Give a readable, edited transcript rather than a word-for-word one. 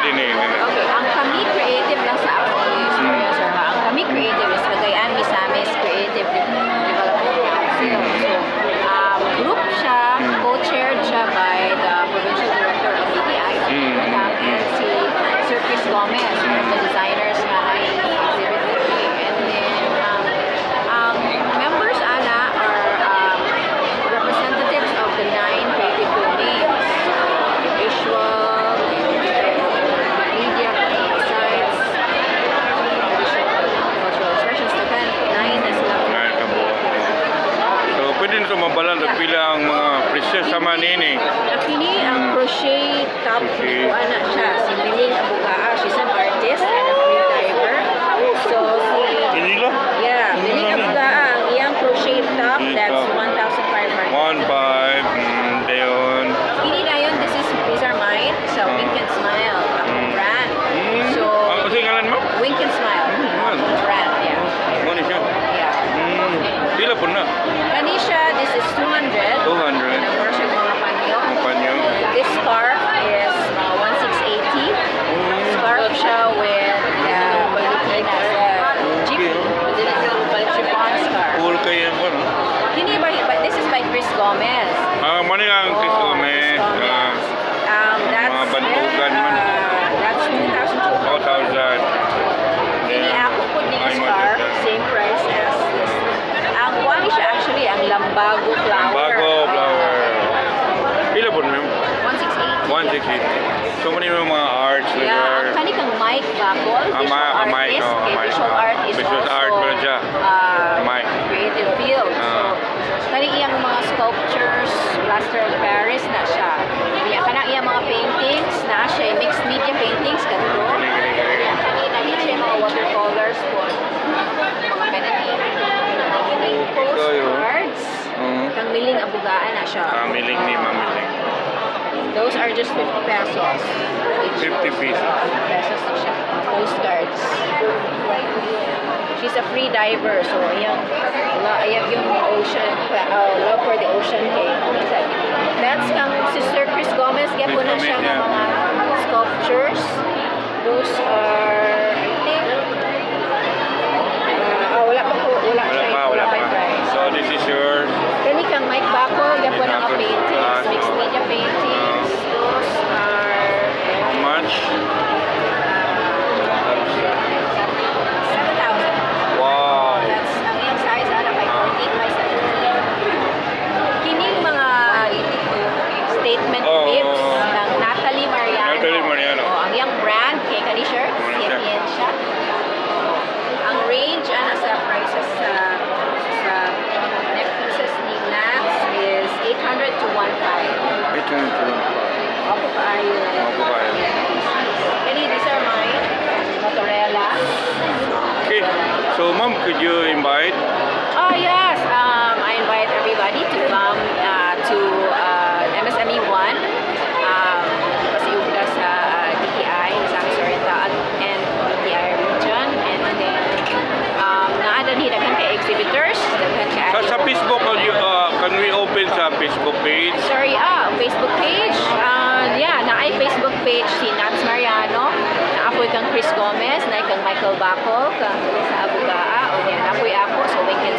din eh. Okay, ang kami creative lang sa ako is, ang kami creative is Cagayan Misamis Creative Development Council. So, group siya, co-chaired siya by the provincial director of BPI. And si Sir Chris Gomez, one of the designers na exhibit today. And then, members ana are representatives of the 9 creative domains. Visual, media, science, cultural expressions, the 9 na sila. So, pwede nito mabalan at pila ang mga presyo sa manini. Kini ang crochet top ni Kuana siya. Si Miling Abugaa. She's an artist and a free diver. So, Inila? yeah, Miling Abugaa, ang iyang crochet top, that's 1,500. 1,500. Dayon. Kini na yun, these are mine. So, Wink and Smile, akong brand. So, Ang kasi ngalan mo? Wink and Smile, akong brand, yeah. Ano siya? Yeah. Pila po na? Kanisha, this is 200. 200. Nagmura siya mga panyo. Ang panyo. This scarf is 1,680. Scarf siya with Pilipinas jeep. This is a chiffon scarf. Cool kayo po, no? Kini ba, but this is by Chris Gomez. Mani ang Chris Gomez. That's mga bantugan man. That's 2,200. 4,000. Kini ako po din ang scarf, same price as this. Ang kuwang siya actually ang Lambago flower. Lambago flower. Pila po na? 1,680. 1,680. So, mani mga arts. Yeah, ang kani kang Mike Bacol, visual artist. Visual art is visual art also pala siya. Mike. Creative field. So, kani iyang mga sculptures, plaster of Paris na siya. Kaya kana iyang mga paintings na siya, mixed media paintings kadto. Kani siya mga watercolors po. Mga kanani postcards. Kang Miling Abugaan na siya. Miling ni Mamiling. Those are just 50 pesos. 50 pesos. 50 pesos na siya. Postcards. She's a free diver, so ayan yung ocean, love for the ocean kay. That's kang si Sir Chris Gomez, kaya po na siya ng mga sculptures. Those are, I think, wala pa price. So this is yours. Kani kang Mike Bacol, kaya po ng paintings, mixed media paintings. Those are, How much? 7,000. Wow. That's ang iyang size, by 14 by 17. Kining mga statement bibs ng Natalie Mariano. Natalie Mariano. Ang iyang brand, kay kani shirt, siya. Ang range, sa prices sa necklaces ni Nax is 800 to 1,500. Ito yung tulong pa. Ako pa ayo. Kani, these are mine. Motorella. Okay. So ma'am, could you invite? Oh yes, I invite everybody to come to MSME 1 pasiugda sa DTI, Misamis Oriental and DTI region, and then naadan hidagan kay exhibitors, dagan kay Sa Facebook, can we open sa Facebook page? sorry, Facebook page. Yeah, naay Facebook page si Nats Mariano, na ako'y kang Chris Gomez, na kang Michael Bacol, kang sa Abugaa, o yan, ako'y ako, so Wink and